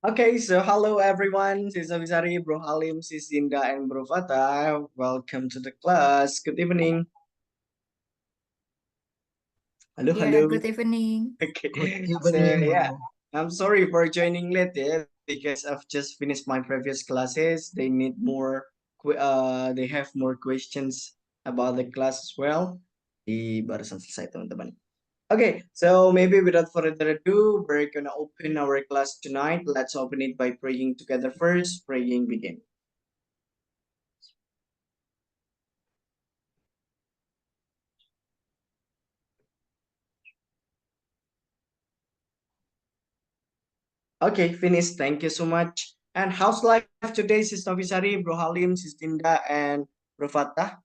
Okay, so hello everyone. Sis Avisari, Bro Halim, Sis Dinda, and Bro Fatah. Welcome to the class. Good evening. Hello, Yeah, hello. good evening. Good Okay, so evening, yeah, bro. I'm sorry for joining late, yeah, because I've just finished my previous classes. They need more. They have more questions about the class as well. Di barusan selesai teman-teman. Okay, so maybe without further ado, we're gonna open our class tonight. Let's open it by praying together first. Praying begin. Okay, finished. Thank you so much. And how's life today, Sis Novisari, Bro Halim, Sis Dinda, and Bro Fatah?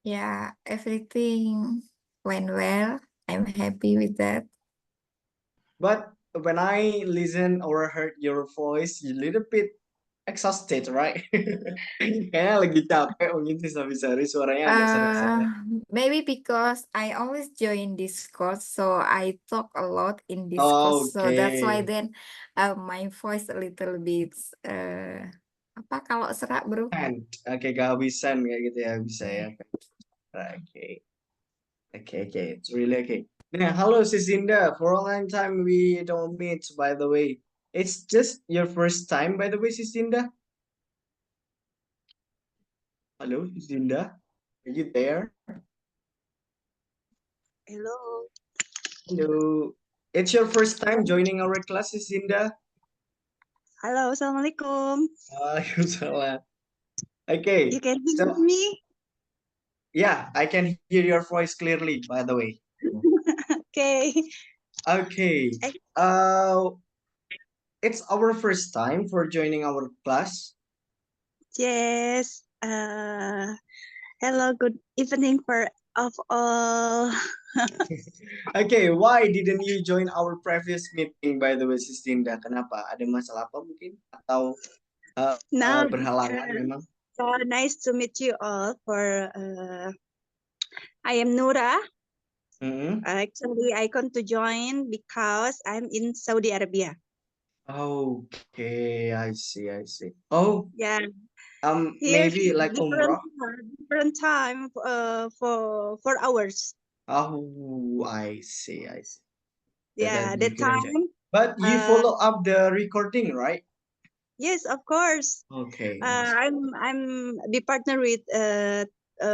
Yeah, everything went well. I'm happy with that. But when I listen or heard your voice, you little bit exhausted, right? Kayaknya lagi capek mungkin Sis Novisari, suaranya agak serak-serak. Uh, Maybe because I always join Discord, so I talk a lot in Discord. So that's why Oke. then my voice a little bit apa kalau serak, bro? And oke, kehabisan kayak gitu ya bisa ya. Yeah. Oke. Okay. It's really okay. Nah, hello Sisinda. For a long time we don't meet, by the way. It's just your first time, by the way, Sisinda. Hello, Sisinda. Are you there? Hello. Hello. It's your first time joining our class, Sisinda. Halo, Assalamualaikum. Waalaikumsalam. Okay, You can hear so me? yeah, I can hear your voice clearly, by the way. Okay. Okay. Eh, Uh, it's our first time for joining our class. Yes. Hello, good evening for of all. Okay, why didn't you join our previous meeting by the way, Sistinda? Kenapa? Ada masalah apa mungkin? Atau Now, berhalangan memang? so nice to meet you all. I am Nura. Hmm. Actually, I come to join because I'm in Saudi Arabia. Okay, I see. Oh, Yeah, here maybe is like umrah. different time for 4 hours. Oh, I see. That Yeah, the you couldn't join. time. But you Uh, follow up the recording, right? yes, of course. Okay, I see. I'm be partner with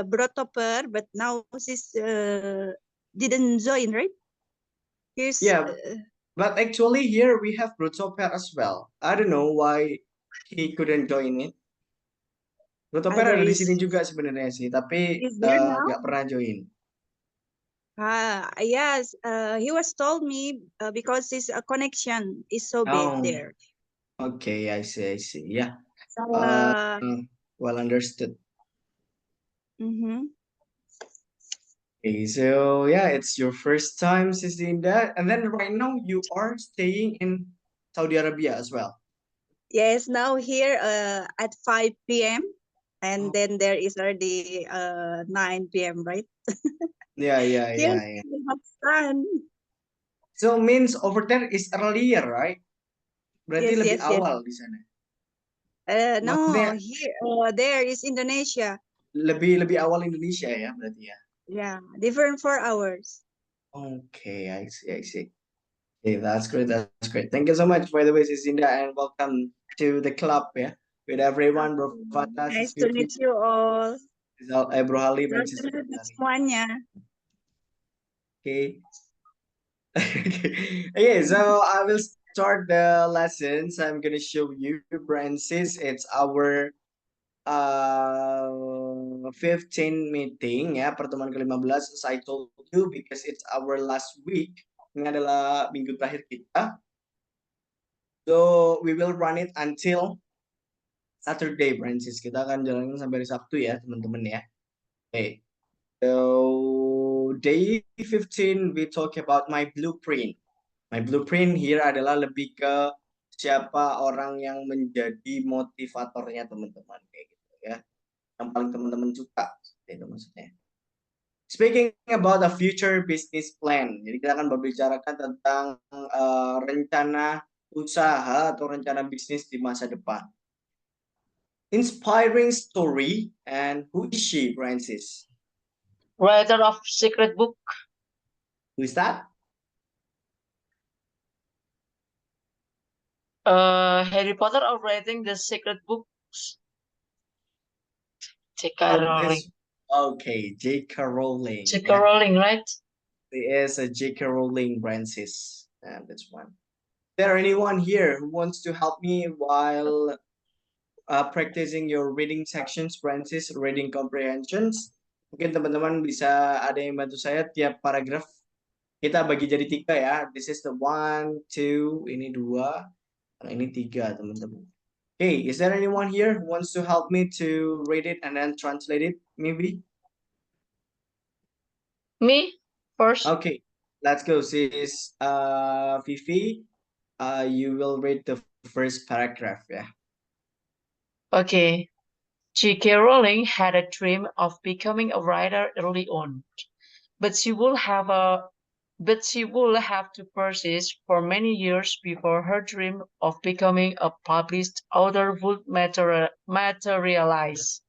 Bro Topper, but now she's didn't join, right? Here's Yeah, but actually here we have Brutoper as well. I don't know why he couldn't join it. Brutoper there ada di sini is juga sebenarnya sih, tapi is there now? nggak pernah join. Yes. He was told me because his connection is so bad Oh, there. okay, I see. Yeah, So, well understood. mhm. Okay, so yeah, it's your first time seeing that, and then right now you are staying in Saudi Arabia as well. Yes. Now here at 5 p.m. Oh, and then there is already 9 p.m. Right? Here yeah. we have sun. So means over there is earlier, right? Berarti Yes, lebih yes, yes. awal di sana. No, Maksudnya here there is Indonesia. lebih lebih awal Indonesia ya berarti ya. Yeah, different 4 hours. Okay, I see. Okay, that's great. That's great. Thank you so much, by the way, Sisinda, and welcome to the club, yeah, with everyone, Bro Fatah, Sis Nice to Fitri, meet you all. Bro Halim, and Sister Selamat Sari. semuanya. Okay. Okay, so I will start the lessons. I'm gonna show you, Francis. It's our 15 meeting ya, pertemuan ke-15 as I told you because it's our last week. Ini adalah minggu terakhir kita. So we will run it until Saturday, Francis. Kita akan jalanin sampai hari Sabtu ya, teman-teman ya. Okay. So day 15 we talk about my blueprint. My blueprint here adalah lebih ke siapa orang yang menjadi motivatornya teman-teman kayak gitu ya. Yang paling teman-teman suka. Seperti itu maksudnya. Speaking about a future business plan. Jadi kita akan berbicarakan tentang rencana usaha atau rencana bisnis di masa depan. Inspiring story, and who is she, Francis? Writer of secret book. Who is that? Harry Potter are writing the secret books. J.K. Oh, Rowling. Okay, J.K. Rowling. J.K. Yeah. Rowling, right? There is a J.K. Rowling, Francis. That's one. Is there anyone here who wants to help me while practicing your reading sections, Francis, reading comprehensions? Mungkin teman-teman bisa ada yang bantu saya tiap paragraf kita bagi jadi 3 ya. This is the 1, 2, ini 2, nah ini 3 teman-teman. Okay, is there anyone here who wants to help me to read it and then translate it, maybe? Me first. Okay, let's go. Sis Vivi, you will read the first paragraph, yeah. Okay. J.K. Rowling had a dream of becoming a writer early on, but she will have to persist for many years before her dream of becoming a published author would materialize.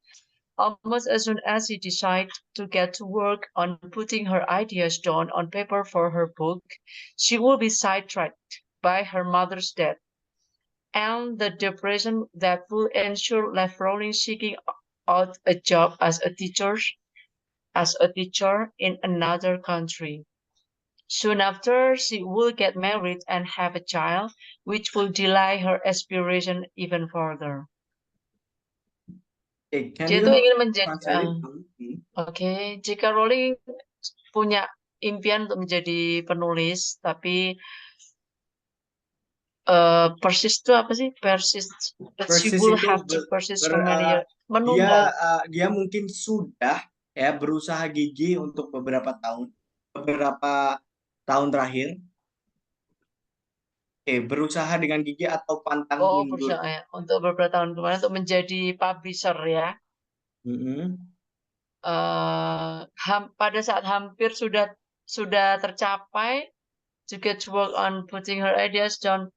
Almost as soon as she decided to get to work on putting her ideas down on paper for her book, she would be sidetracked by her mother's death. And the depression that would ensure left Rowling seeking out a job as a teacher in another country. Soon after, she will get married and have a child, which will delay her aspiration even further. Okay, can Dia you tuh ingin menjadi translate it? Oke, J.K. Rowling punya impian untuk menjadi penulis, tapi persist itu apa sih? Persist. But she Persist will itu have to persist for many years. dia Menunda. dia mungkin sudah ya berusaha gigi untuk beberapa tahun terakhir. Berusaha dengan gigi atau pantang mundur. Berusaha ya. Untuk beberapa tahun kemarin untuk menjadi publisher ya. Pada saat hampir sudah tercapai, to get to work on putting her ideas down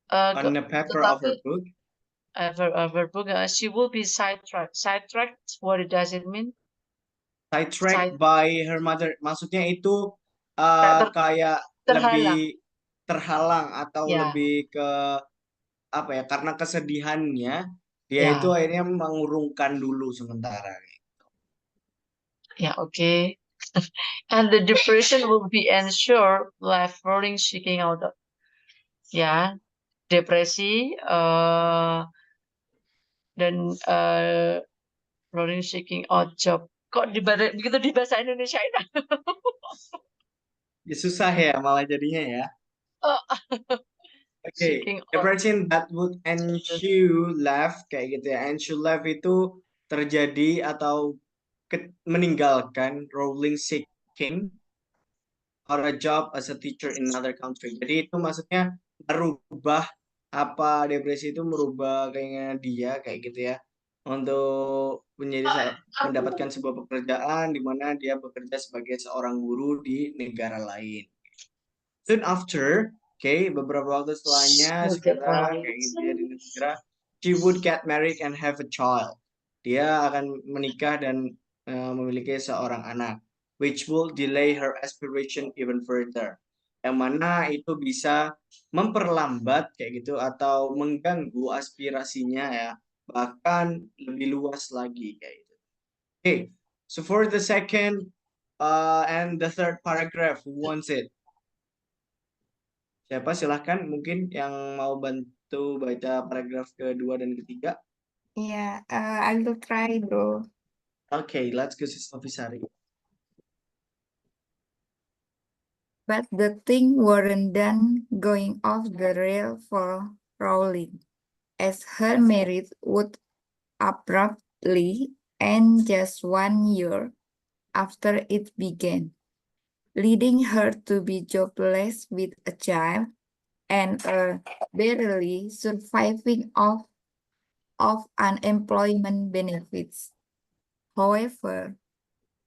On the paper of her book. Of her book, she will be sidetracked. Sidetracked, what does it mean? Sidetracked by her mother. Maksudnya itu kayak lebih terhalang atau lebih ke apa ya? Karena kesedihannya dia itu akhirnya mengurungkan dulu sementara. Yeah, okay. And the depression will be ensured left Rowling seeking out. Ya, depresi dan Rowling seeking out job. Kok begitu di bahasa Indonesia ini? Ya, susah ya malah jadinya ya. Okay, depression that would ensue left kayak gitu ya. Ensue left itu terjadi atau meninggalkan Rowling seeking or a job as a teacher in another country. Jadi itu maksudnya merubah apa depresi itu merubah kayaknya dia kayak gitu ya untuk mendapatkan sebuah pekerjaan di mana dia bekerja sebagai seorang guru di negara lain. Soon after, beberapa waktu setelahnya segera kayak gitu ya di negara, she would get married and have a child. Dia akan menikah dan memiliki seorang anak, which will delay her aspiration even further. Yang mana itu bisa memperlambat kayak gitu atau mengganggu aspirasinya ya, bahkan lebih luas lagi kayak gitu. Okay, so for the second and the third paragraph, who wants it? Siapa silahkan mungkin yang mau bantu baca paragraf kedua dan ketiga. Yeah, I will try, bro. Okay, let's go Sis Novisari. But the thing weren't done going off the rail for Rowling, as her marriage would abruptly end just 1 year after it began, leading her to be jobless with a child and barely surviving off unemployment benefits. However,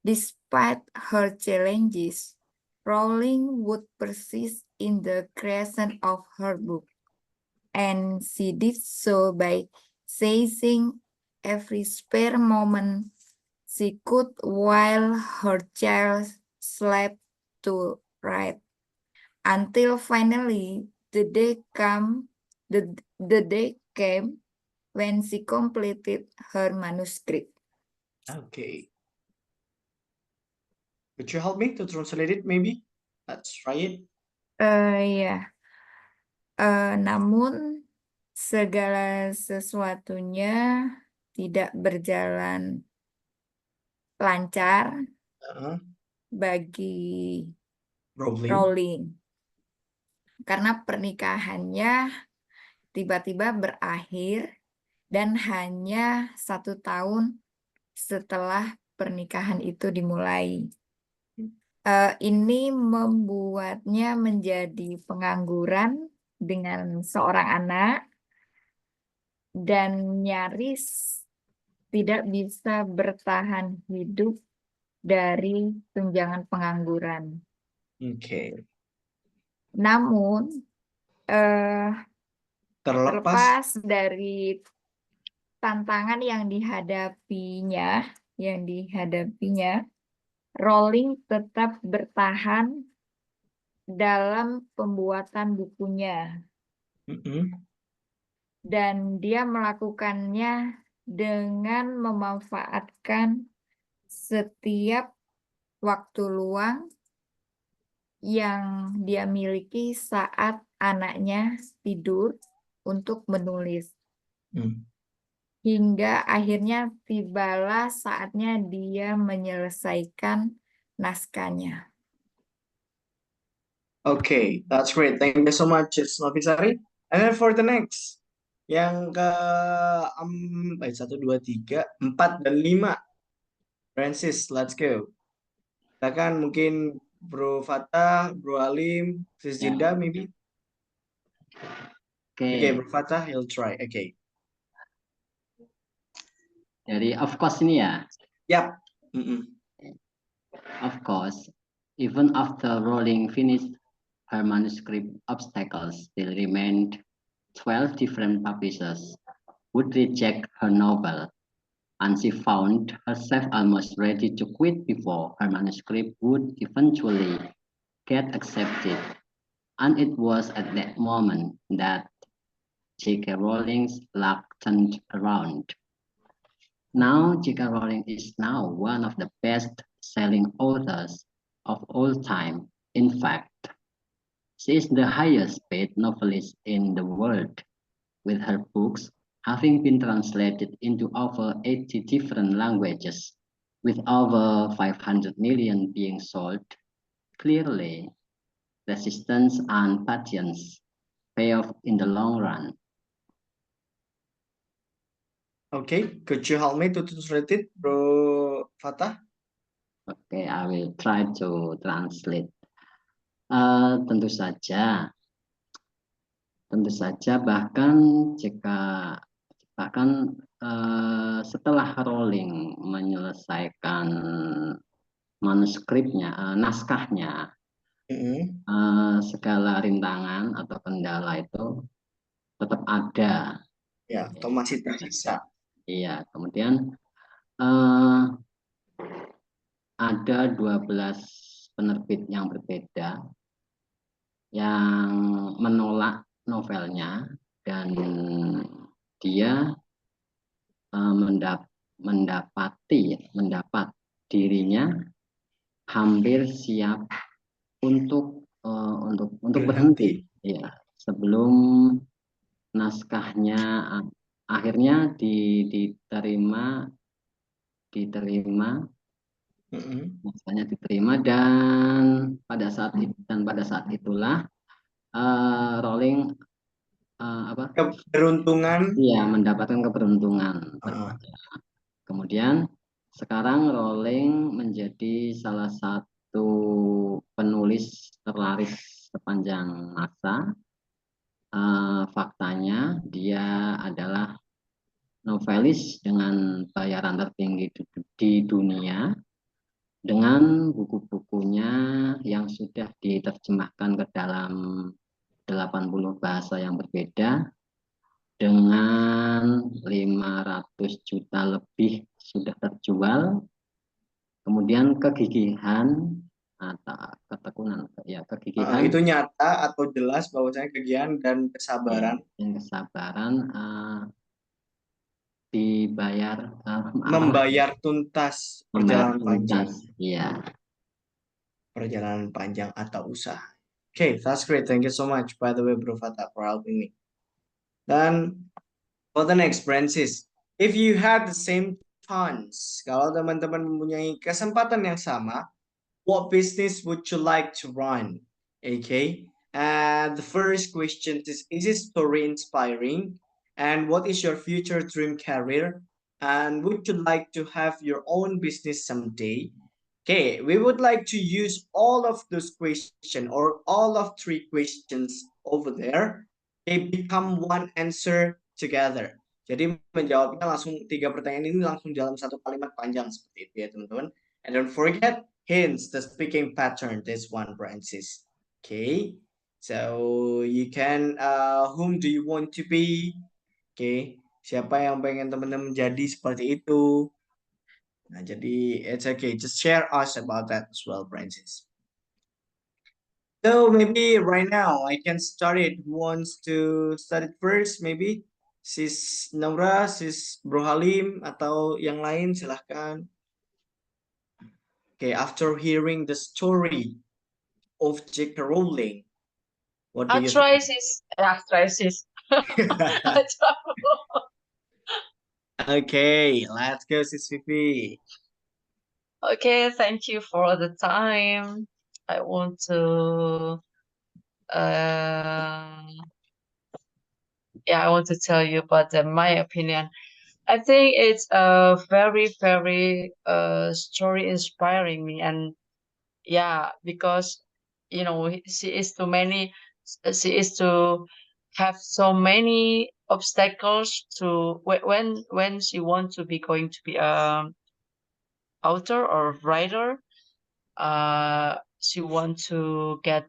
despite her challenges, Rowling would persist in the creation of her book, and she did so by seizing every spare moment she could while her child slept to write, until finally the day came when she completed her manuscript. Okay. Could you help me to translate it maybe? Let's try it. Ya, namun segala sesuatunya tidak berjalan lancar bagi Rowling. Rowling karena pernikahannya tiba-tiba berakhir dan hanya 1 tahun setelah pernikahan itu dimulai. Ini membuatnya menjadi pengangguran dengan seorang anak dan nyaris tidak bisa bertahan hidup dari tunjangan pengangguran. Okay. Namun, Terlepas terlepas dari tantangan yang dihadapinya, Rowling tetap bertahan dalam pembuatan bukunya. Dan dia melakukannya dengan memanfaatkan setiap waktu luang yang dia miliki saat anaknya tidur untuk menulis. Hingga akhirnya tibalah saatnya dia menyelesaikan naskahnya. Okay, that's great. Thank you so much, It's Novisari. And then for the next, yang ke 1, 2, 3, 4, dan 5. Francis, let's go. Silakan mungkin Bro Fatah, Bro Alim, Sis Jinda maybe. Okay, Bro Fatah, he'll try. Okay. Jadi of course ini ya. Yap. Of course, even after Rowling finished her manuscript, obstacles still remained. 12 different publishers would reject her novel, and she found herself almost ready to quit before her manuscript would eventually get accepted. And it was at that moment that J.K. Rowling's luck turned around. Now, J.K. Rowling is now one of the best-selling authors of all time. In fact, she is the highest-paid novelist in the world, with her books having been translated into over 80 different languages, with over 500 million being sold. Clearly, resistance and patience pay off in the long run. Okay, could you help me to translate it, Bro Fatah? Okay, I will try to translate. Tentu saja bahkan setelah Rowling menyelesaikan manuskripnya, naskahnya, segala rintangan atau kendala itu tetap ada. Ya, atau masih tersisa. Iya, kemudian ada 12 penerbit yang berbeda yang menolak novelnya, dan dia mendapat dirinya hampir siap untuk berhenti. Ya, sebelum naskahnya akhirnya diterima, naskahnya diterima, dan pada saat itulah Rowling keberuntungan. Iya, mendapatkan keberuntungan. Kemudian sekarang Rowling menjadi salah satu penulis terlaris sepanjang masa. Faktanya dia adalah novelis dengan bayaran tertinggi di dunia, dengan buku-bukunya yang sudah diterjemahkan ke dalam 80 bahasa yang berbeda, dengan 500 juta lebih sudah terjual. Kemudian kegigihan atau kegigihan Itu nyata atau jelas bahwasanya kegiatan dan kesabaran dan kesabaran dibayar membayar tuntas membayar perjalanan panjang. tuntas, ya. Perjalanan panjang atau usaha. Okay, that's great. Thank you so much, by the way, Bro Fatah, for helping me. Dan for the next, Francis, if you had the same funds, kalau teman-teman mempunyai kesempatan yang sama, what business would you like to run? Okay, and the first question is this story inspiring? And what is your future dream career? And would you like to have your own business someday? Okay, we would like to use all of those questions or all of 3 questions over there. Okay, become one answer together. Jadi menjawabnya langsung 3 pertanyaan ini langsung dalam satu kalimat panjang seperti itu ya teman-teman. And don't forget, hence the speaking pattern, this one, Francis. Okay, so you can, whom do you want to be? Okay, siapa yang pengen teman-teman jadi seperti itu? Nah, jadi it's okay. Just share us about that as well, Francis. So maybe right now I can start it. Who wants to start it first? Maybe Sis Naura, Sis Bro Halim, atau yang lain silahkan. Okay, after hearing the story of J.K. Rowling, what do you think? Arthritis. Okay, let's go, Sis Vivi. Okay, thank you for the time. I want to I want to tell you about my opinion. I think it's a very, very story inspiring me, and yeah, because she is to have so many obstacles to when she wants to be going to be a author or writer. She wants to get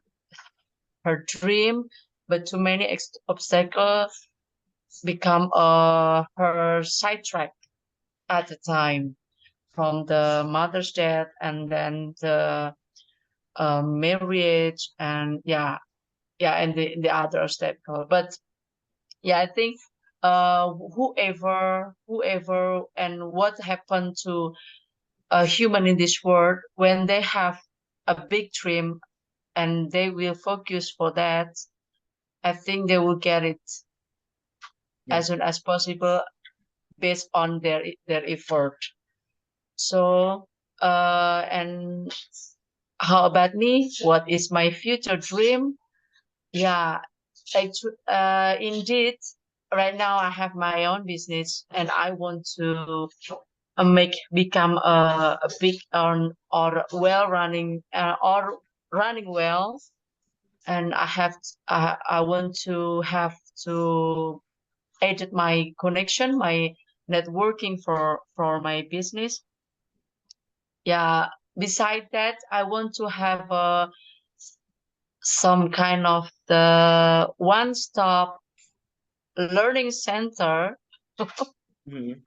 her dream, but too many obstacles become her sidetrack at the time, from the mother's death and then the marriage and and the other obstacle. But yeah, I think whoever and what happened to a human in this world, when they have a big dream and they will focus for that, I think they will get it as soon as possible based on their effort. So and how about me? What is my future dream? Yeah, indeed, right now I have my own business and I want to become a big or well running or running well, and I want to have to edit my connection, my networking for my business. Yeah, beside that, I want to have some kind of the one-stop learning center,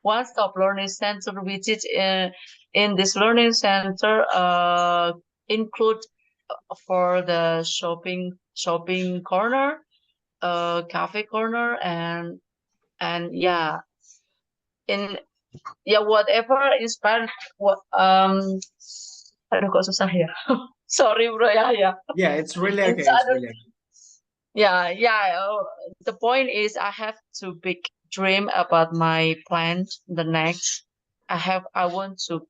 one-stop learning center, which is in this learning center include for the shopping corner, cafe corner, and whatever inspired what aduh kok susah ya. Sorry bro, Yeah, it's really okay. It's really okay. The point is I have to big dream about my plan. The next I want to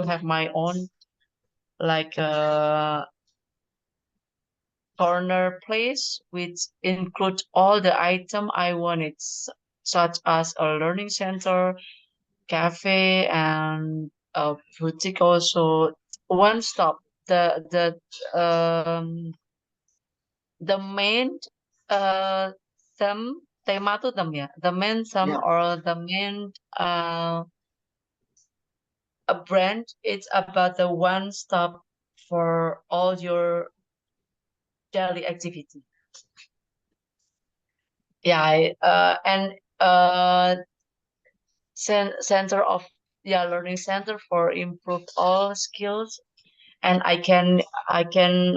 have my own, like a corner place which include all the item I wanted, such as a learning center, cafe, and a boutique. Also one stop, the main tema tuh the main theme Yeah. or the main a brand. It's about the one stop for all your daily activity. Yeah, and center of learning center for improve all skills, and I can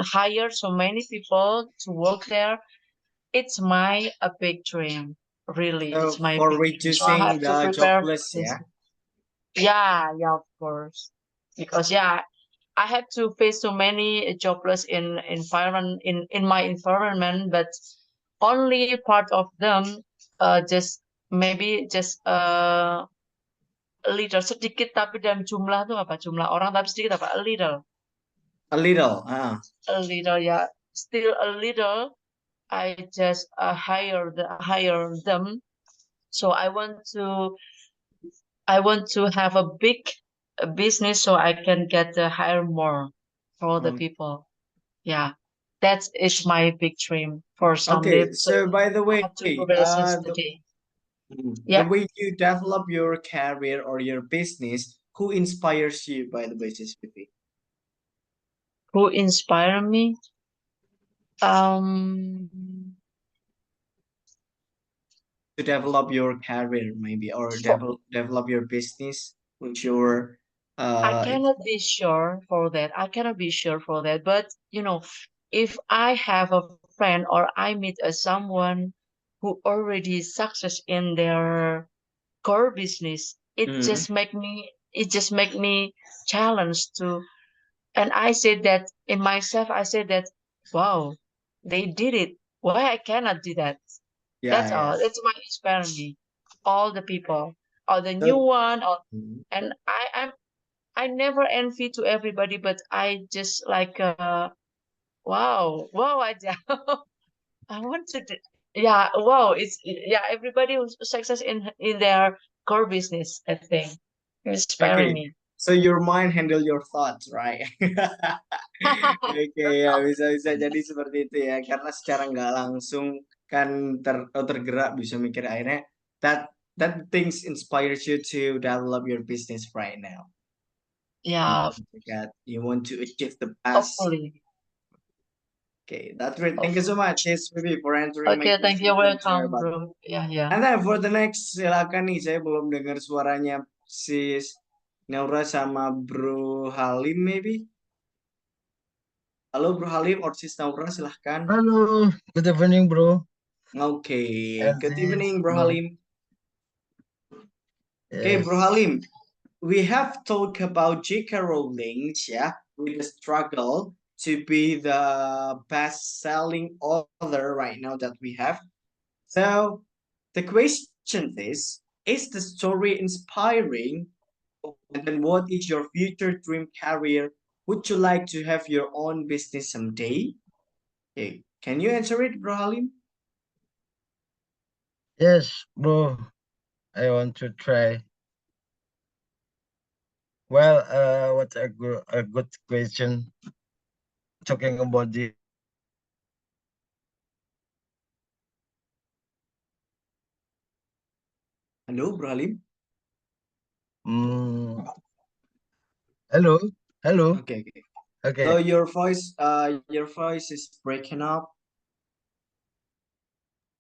hire so many people to work there. It's my a big dream, really. So It's my for big dream. So I have reducing to the prepare jobless, this. yeah. Yeah, of course. Because I had to face so many jobless in environment in my environment, but only part of them just maybe just a little sedikit, tapi dalam jumlah tuh apa? Jumlah orang tapi sedikit apa? A little, A little, yeah. Still a little. I just hire them. So I want to have a big business so I can get to hire more for the Um, people. Yeah, that is my big dream for okay. someday. So So by the I way, have to prepare since today. the Yeah, way you develop your career or your business, who inspires you, by the way, Sis Vivi? who inspire me? Um, To develop your career, maybe, or develop your business, which your I uh cannot be sure for that. I cannot be sure for that. But if I have a friend or I meet someone who already success in their core business, mhm. it just make me challenge to. And I said that in myself. I said that, wow, they did it. Why I cannot do that? Yeah, That's yeah. all. That's what inspires me. All the people, or the new So, one, or mhm. and I never envy to everybody, but I just like wow aja. I want to do, yeah, wow, everybody who's success in their core business, I think, inspiring Okay. me. So your mind handle your thoughts, right? Oke, ya bisa jadi seperti itu ya. Karena secara nggak langsung kan tergerak bisa mikir akhirnya that things inspires you to develop your business right now. Yeah, You want to achieve the best. hopefully. Okay, that's great. Thank you so much, yes, Vivi, for answering my Okay, thank you. questions and share Welcome, about. bro. Yeah. And then for the next, silakan nih, saya belum dengar suaranya sis Naura sama Bro Halim, maybe. Halo Bro Halim or sis Naura, silahkan. Hello, good evening, bro. Okay, And good sis, evening, Bro bro. Halim. Okay, Bro Yes. Halim, we have talked about J.K. Rowling, yeah, with the struggle to be the best-selling author right now that we have. So the question is the story inspiring? And then what is your future dream career? Would you like to have your own business someday? Okay, can you answer it, Bro Halim? Yes, bro. I want to try. Well, what a good question. Talking about the Hello, Bro Halim. mm, hello, hello. Okay. Okay. So your voice is breaking up.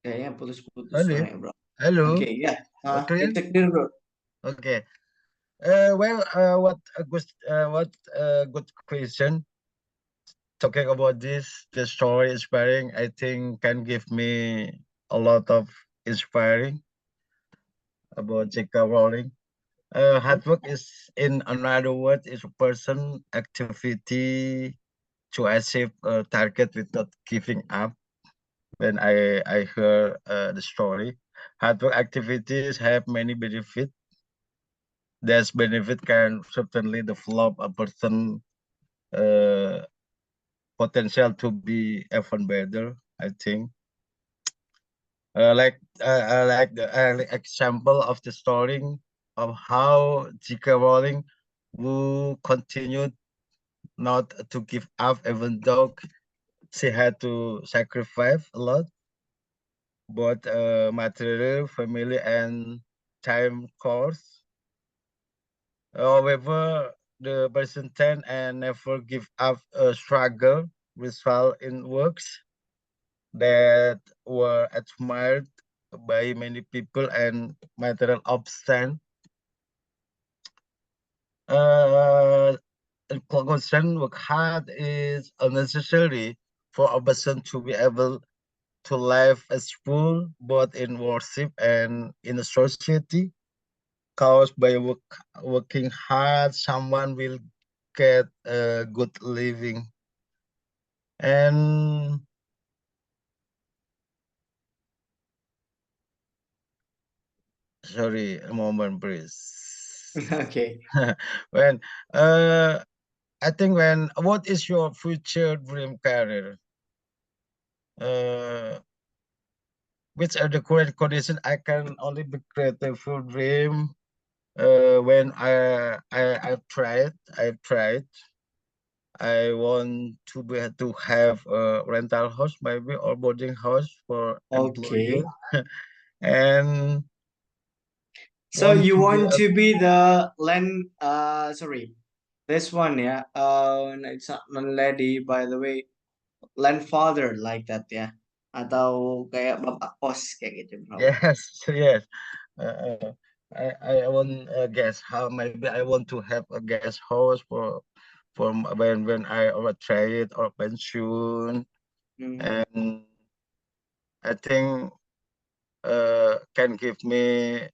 Kayaknya putus-putus Hello, suaranya, Bro. hello. Okay, yeah. Okay. It's clear, Bro. Okay. Well, what a good question. Talking about the story inspiring, I think can give me a lot of inspiring about J.K. Rowling. Hard work is, in another word, is a person activity to achieve a target without giving up. When I heard the story, hard work activities have many benefits. There's benefit can certainly develop a person potential to be even better, I think. Like the example of the story of how J.K. Rowling who continued not to give up even though she had to sacrifice a lot, both material, family, and time cost. However, the persistent and never give up struggle result in works that were admired by many people and material obscene. In conclusion, work hard is unnecessary for a person to be able to live as full both in worship and in the society. Cause by working hard, someone will get a good living. And sorry, a moment, please. Okay. When I think what is your future dream career? Which are the current condition I can only be creative for dream when I've tried I want to have a rental house maybe or boarding house for Okay. employer and So you to be want to be the land, sorry, this one, yeah. No, it's not landlady, by the way, landfather like that, ya. Atau kayak bapak kos kayak gitu, bro. yes yes I want guest how maybe I want to have a guest house for when I retire or pension Hmm. and I think can give me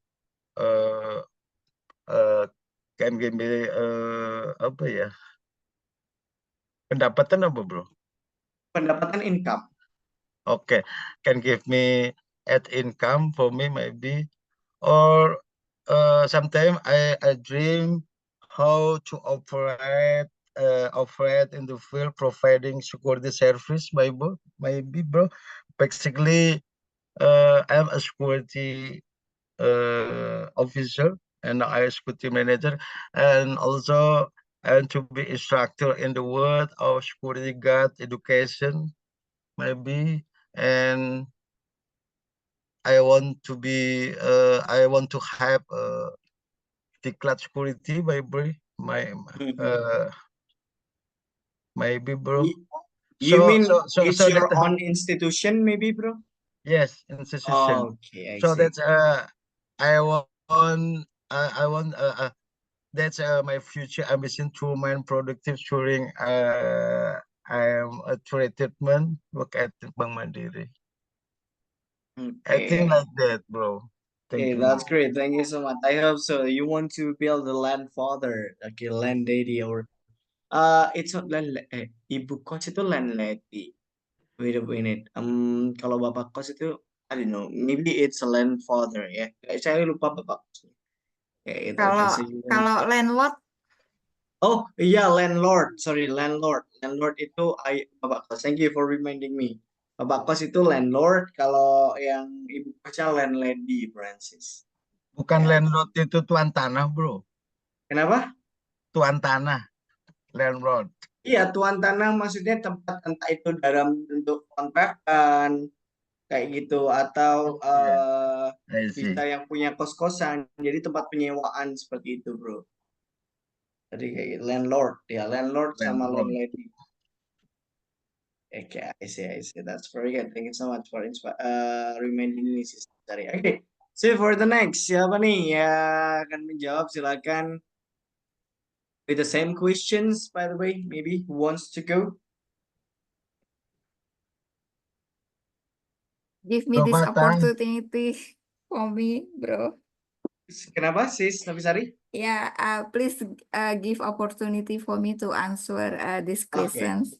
uh, can give me apa ya pendapatan apa bro? Pendapatan income. Okay, can give me add income for me maybe or sometimes I dream how to operate in the field providing security service maybe bro basically I'm a security officer and I security manager and also I want to be instructor in the world of security guard education maybe and I want to be I want to have declared security maybe Mhm. maybe bro You mean it's so that your own institution, maybe, bro? yes institution Okay, I so see. that's I want I want that's my future ambition to remain productive during I am a treatment work at Bank Mandiri. I think Okay. like that, bro. Okay, Thank you. that's great. Thank you so much. I hope so. You want to build the land father, okay, land lady, or it's not land. Ibu kos itu land lady. Wait a minute. Kalau bapak kos itu, I don't know. Maybe it's a land father ya. Saya lupa bapak kosnya. Kayak gitu. Okay, Kalau so you want kalau landlord Oh iya landlord, sorry landlord. Landlord itu bapak kos. Thank you for reminding me. Bapak kos itu landlord. Kalau yang ibu kosnya landlady, Francis. Bukan Ya. landlord itu tuan tanah, bro. Kenapa? Tuan tanah, landlord. Iya, tuan tanah maksudnya tempat entah itu dalam bentuk kontrakan kayak gitu atau Yeah, I bisa see. yang punya kos-kosan. Jadi tempat penyewaan seperti itu, bro. Jadi kayak gitu. Landlord, ya landlord sama Landlord. landlady. Okay, I see, I see. That's very good. Thank you so much for reminding me, Sister Sari. Okay, so for the next, siapa nih yang akan menjawab? Silakan. With the same questions, by the way, maybe who wants to go? give me Bro this Batang, opportunity for me, bro. Kenapa, Sis Navisari? Yeah, please give opportunity for me to answer these Okay. questions.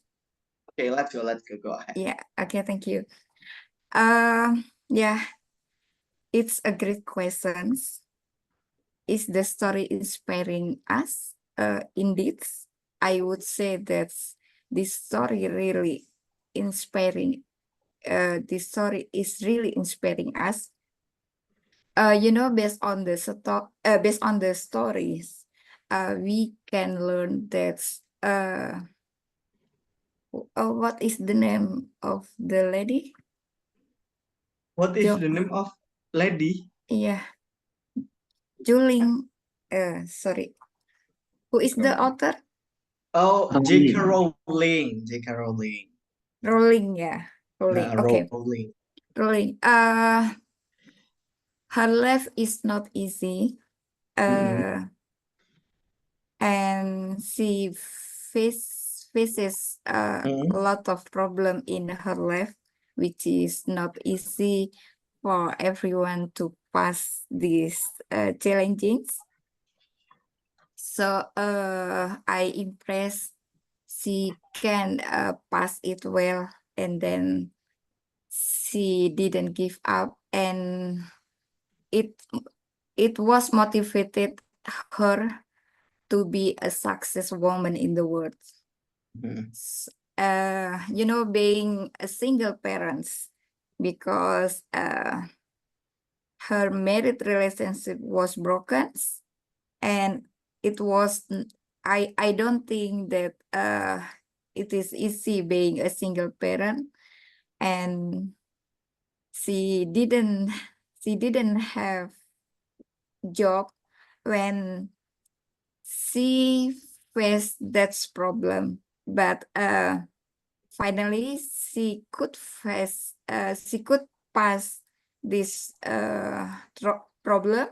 Okay, let's go. Go ahead. Yeah, okay, thank you. Yeah, it's a great question. Is the story inspiring us? Indeed, I would say that this story really inspiring. This story is really inspiring us. Based on the stories, we can learn that what is the name of the lady? What is Jo- the name of lady? Yeah, Juling. Sorry. Who is the author? Oh, J.K. Rowling. Rowling. J.K. Rowling. Rowling, yeah. Rowling. Okay, Rowling. Rowling. Her life is not easy. And she faces a Mhm. lot of problem in her life, which is not easy for everyone to pass these challenges. So I impressed she can pass it well, and then she didn't give up, and it was motivated her to be a success woman in the world. Mhm. You know, being a single parents, because her married relationship was broken, and it was I don't think that it is easy being a single parent, and she didn't have job when she faced that problem, but finally she could pass this problem.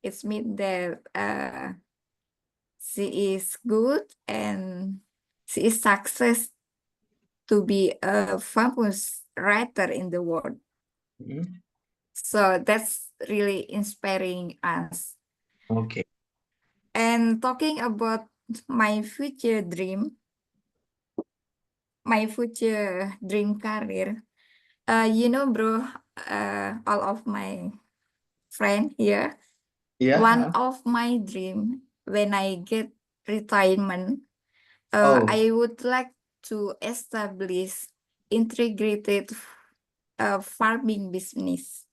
It means that she is good and she is success to be a famous writer in the world. Mhm. So that's really inspiring us. Okay. And talking about my future dream career, you know, bro, all of my friend here, Yeah. one of my dream when I get retirement, Oh, I would like to establish integrated farming business.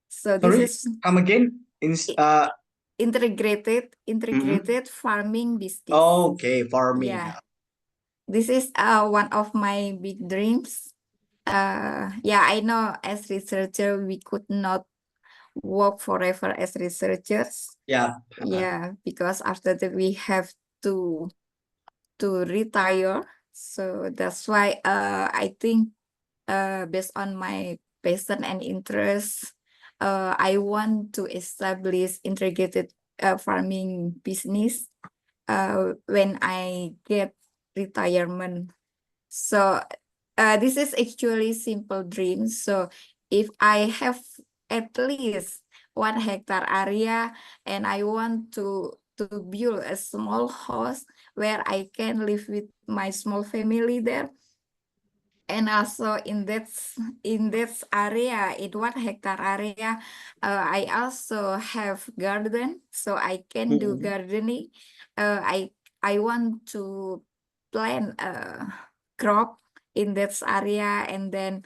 So this sorry, is come again. integrated farming business. Okay, farming. Yeah, this is one of my big dreams. Yeah, I know as researcher we could not work forever as researchers. Yeah. Yeah, because after that we have to retire. So that's why I think based on my passion and interest, I want to establish integrated farming business when I get retirement. So this is actually simple dream. So if I have at least 1 hectare area and I want to build a small house where I can live with my small family there, and also in that area, in 1 hectare area, I also have garden, so I can do Mhm. gardening. I want to plant a crop in that area, and then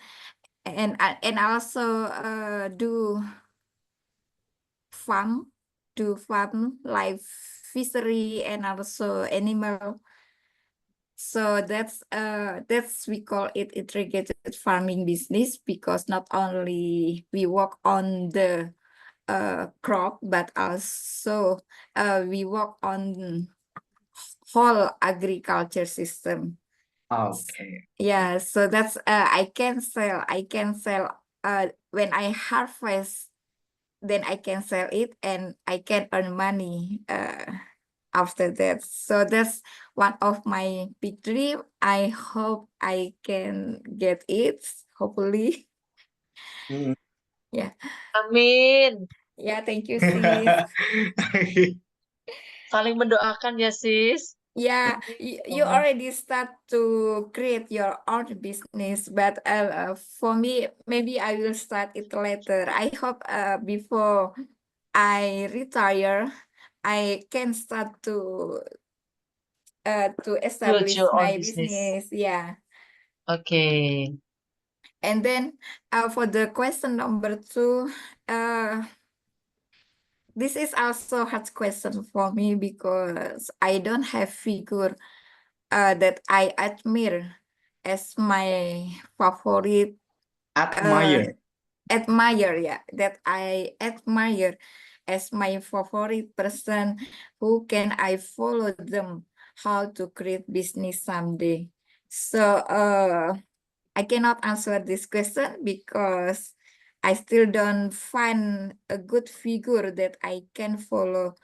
and also farm like fishery and also animal. So that's we call it integrated farming business, because not only we work on the crop, but also we work on whole agriculture system. Okay. Yeah, so that's I can sell when I harvest, then I can sell it and I can earn money after that. So that's one of my big dream. I hope I can get it, hopefully. Mhm. Yeah. Amin. Yeah, thank you, sis. Saling mendoakan ya, sis. Yeah, you already start to create your own business, but for me, maybe I will start it later. I hope before I retire, I can start to Build establish your own my business. business. Yeah. Okay. And then for the question number 2, this is also hard question for me because I don't have figure that I admire as my favorite Admire. admire, yeah, that I admire as my favorite person. Who can I follow them? How to create business someday? So I cannot answer this question because I still don't find a good figure that I can follow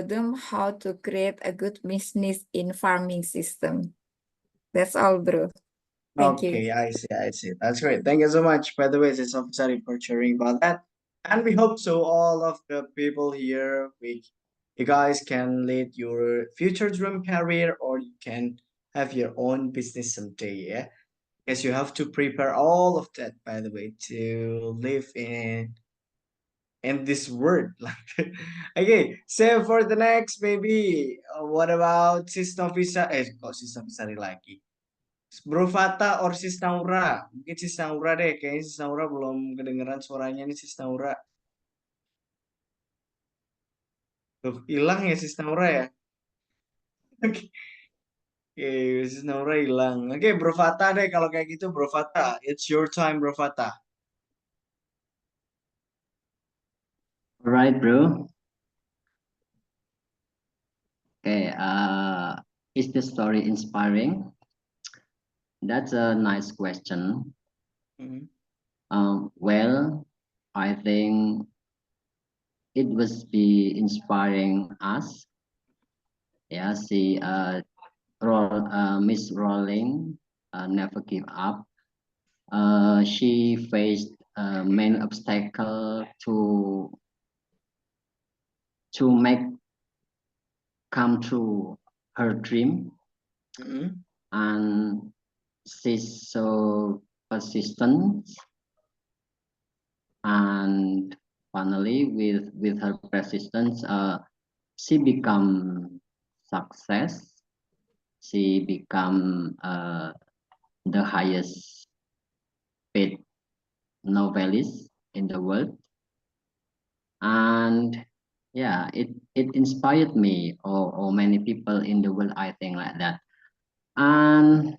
them how to create a good business in farming system. That's all, bro. Thank you. Okay, I see. That's great. Thank you so much. By the way, it's officer for sharing about that. And we hope so all of the people here, you guys can lead your future dream career, or you can have your own business someday, yeah? Yes, you have to prepare all of that, by the way, to live in this world. Like, okay, so for the next, maybe, what about Sis Novisa? Kok Sis Novisa lagi? Bro Fata or Sis Naura? Mungkin Sis Naura deh, kayaknya Sis Naura belum kedengeran suaranya nih Sis Naura. Tuh, hilang ya Sis Naura ya? Oke, Sis Naura hilang. Oke, Bro Fata deh kalau kayak gitu, Bro Fata. It's your time, Bro Fata. All right, bro. Okay, is the story inspiring? That's a nice question. Mhm. Well, I think it was be inspiring us. Yeah, see, Miss Rowling never give up. She faced main obstacle to make come true her dream, Mhm. and she's so persistent, and finally with her persistence she become success. She become the highest paid novelist in the world, and yeah, it inspired me or many people in the world, I think, like that. And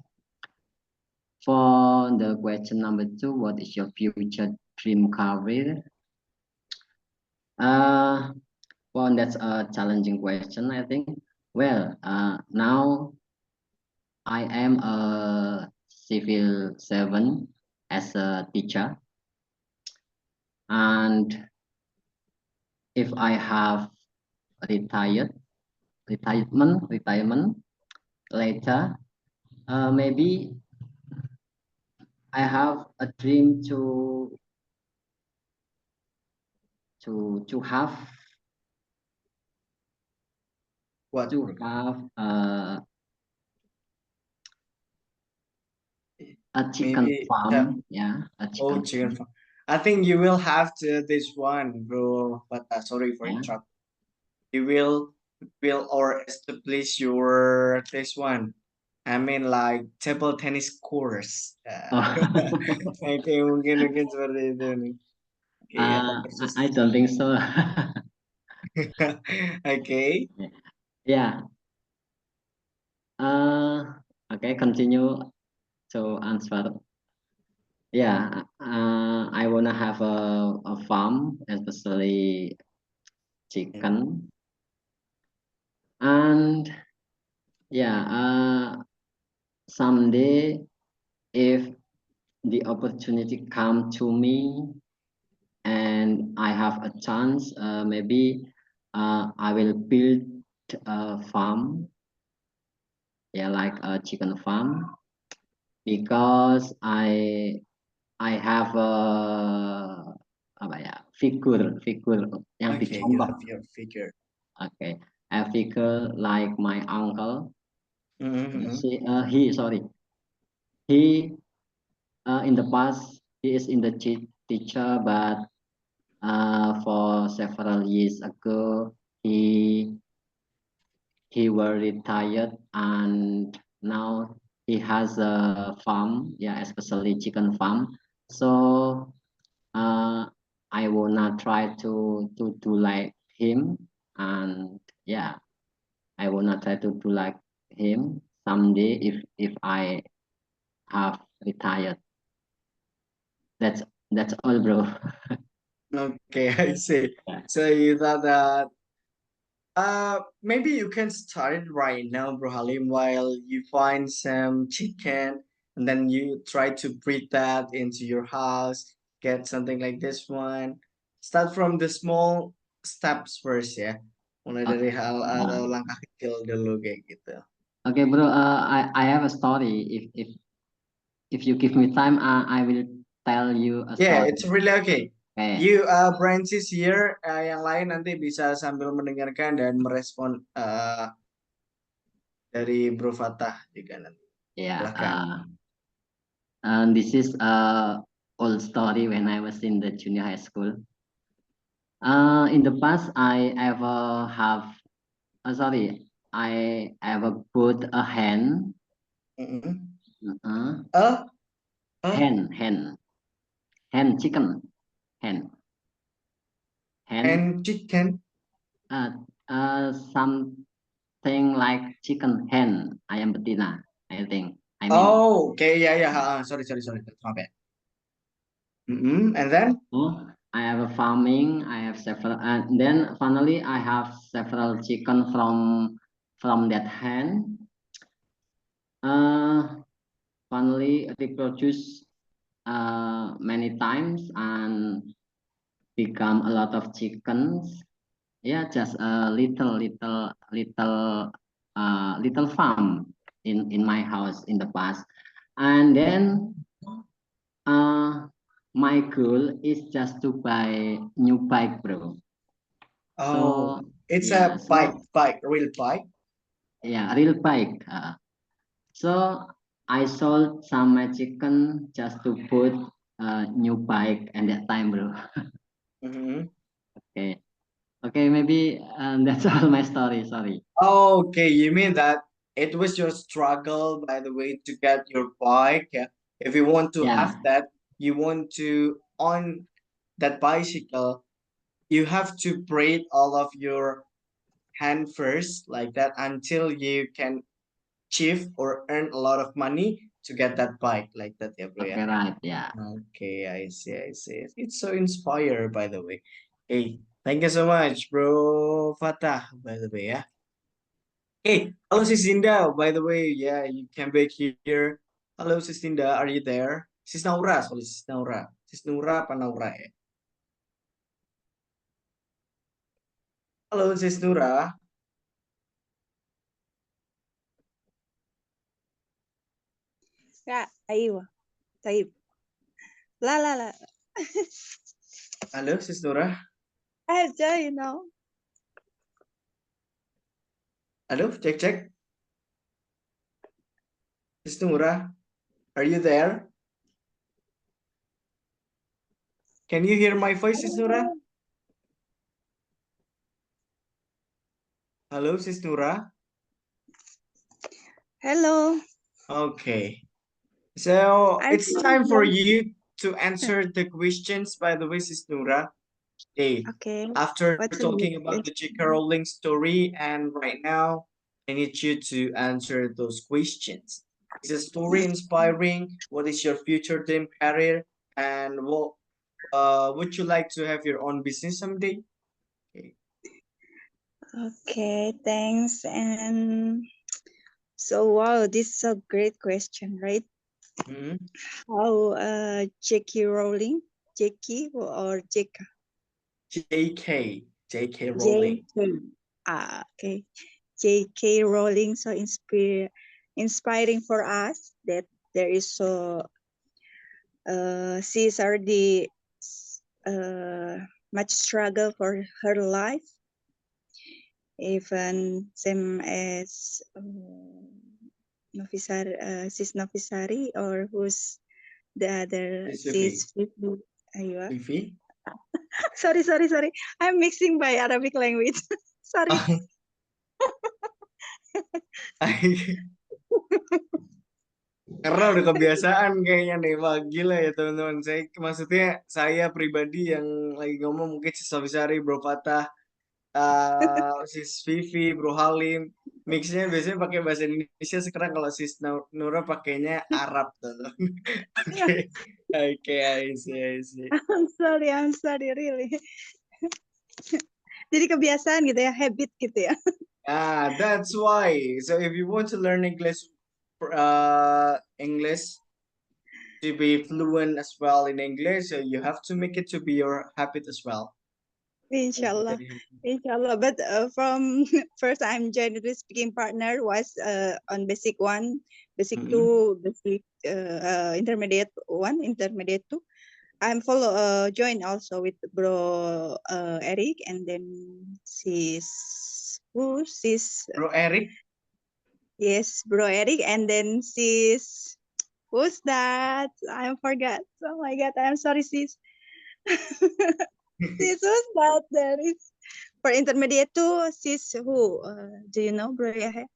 for the question number 2, what is your future dream career? Well, that's a challenging question, I think. Well, now I am a civil servant as a teacher, and if I have retirement later, maybe I have a dream to have What? to have a chicken Maybe farm. Yeah, a oh, chicken chicken farm. farm. I think you will have to this one, bro. But sorry for Yeah. interrupt. You will or establish your this one. I mean like table tennis course. Oh. Oke, mungkin seperti itu nih. Oke, ya. I don't think so. Oke. Yeah. Okay, continue to answer. Yeah, I wanna have a farm, especially chicken. And yeah, someday if the opportunity come to me and I have a chance, maybe I will build a farm, yeah, like a chicken farm, because I have a apa ya, figur yang Okay, you dicontoh. have your figure. Okay, a figure like my uncle. Mhm. He in the past he is in the teacher, but for several years ago he were retired, and now he has a farm, yeah, especially chicken farm. So I will not try to do like him, and yeah, I will not try to do like him someday if I have retired. That's all, bro. Okay, I see. Yeah. So you thought that maybe you can start it right now, Bro Halim, while you find some chicken and then you try to breed that into your house, get something like this one. Start from the small steps first ya. Mulai dari hal atau langkah kecil dulu kayak gitu. Okay, bro. I have a story. If you give me time, I will tell you a Yeah, story. it's really okay. Okay. You Brancis here, yang lain nanti bisa sambil mendengarkan dan merespon dari Bro Fatah juga nanti. Yeah. Silakan. This is a old story when I was in the junior high school. In the past, I ever put a hen. Mm-mm. Uh, hen, chicken, hen. And chicken. Something like chicken hen, ayam betina, I think. I mean, Oh, okay, yeah. Sorry. My bad. And then? I have a farming. I have several, and then finally I have several chicken from that hen. Finally reproduce many times and become a lot of chickens. Yeah, just a little farm in my house in the past, and then my goal is just to buy new bike, bro. Oh, it's yeah, a bike, real bike. Yeah, real bike. So I sold some my chicken just to put a new bike at that time, bro. Okay, maybe that's all my story. Sorry. Okay, you mean that it was your struggle, by the way, to get your bike. Yeah? If you want to have that, you want to own that bicycle, you have to braid all of your hand first, like that, until you can achieve or earn a lot of money to get that bike, like that, yeah, bro. Okay, right. Yeah. Okay, I see. It's so inspired, by the way. Hey, thank you so much, bro Fatah, by the way, yeah. Hey, hello, Sis Dinda, by the way, yeah, you came back here. Hello, Sis Dinda, are you there? Sis Naura, sorry, Sis Naura. Sis Naura apa Naura ya? Halo, Sis Nura. Ya, ayo. Taib. La. Halo, Sis Nura. Aja, Halo, cek. Sis Nura, are you there? Can you hear my voice, Sis Nura? Halo, Sis Nura. Hello. Okay. So I'm it's time for fine. you to answer the questions, by the way, Sis Nura. Hey, Okay. after What's talking about the J.K. Rowling story, and right now, I need you to answer those questions. Is the story inspiring? What is your future dream career? And what would you like to have your own business someday? Okay, thanks. And so, wow, this is a great question, right? How J.K. Rowling, J.K. or J.K. J.K. Rowling. Okay. J.K. Rowling, so inspiring for us that there is so she's already much struggle for her life, even same as Sis Novisari, or who's the other Sis Vivi. Vivi? Sorry. I'm mixing by Arabic language. Sorry. Karena udah kebiasaan kayaknya nih, wah gila ya teman-teman. Maksudnya saya pribadi yang lagi ngomong mungkin Sis Novisari, Bro Fatah, Sis Vivi, Bro Halim, mixnya biasanya pakai bahasa Indonesia. Sekarang kalau Sis Nura pakainya Arab tuh. Oke, oke, I see. I'm sorry, really. Jadi kebiasaan gitu ya, habit gitu ya. That's why. So if you want to learn English to be fluent as well in English, so you have to make it to be your habit as well. Inshallah. Inshallah. But from first time joined the speaking partner was on basic 1, basic Mhm. 2, basic intermediate 1, intermediate 2. I'm join also with Bro Eric, and then sis Bro Eric, yes, Bro Eric, and then sis who's that? I forgot. Oh my God, I'm sorry, sis. Sis who's that? There is for intermediate 2, sis who? Do you know, Bro Yahya?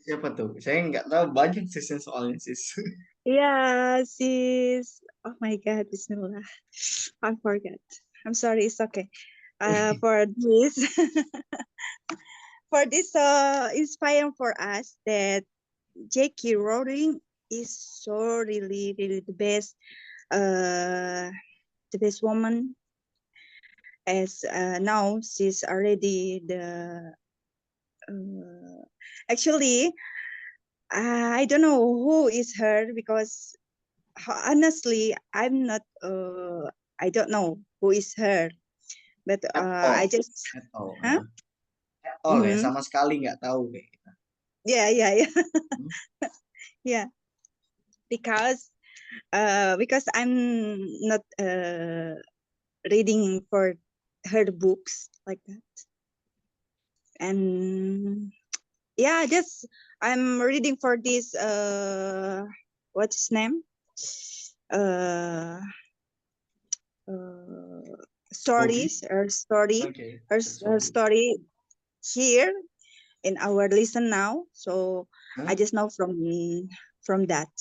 siapa tuh? Saya nggak tahu, banyak sis soalnya sis. Yeah, sis. Oh my God, Bismillah. I forgot. I'm sorry. It's okay. For this, for this, inspiring for us that J.K. Rowling is so really the best, the best woman. As now she's already the. Actually, I don't know who is her because honestly, I'm not. I don't know who is her, but I just. At all, Huh? At all ya, Mhm. sama sekali nggak tahu kayak gitu. Yeah. Yeah. Because I'm not reading for her books like that, and yeah, just I'm reading for this what's his name, uh, stories or story, Okay. her story here in our listen now. So Huh? I just know from that.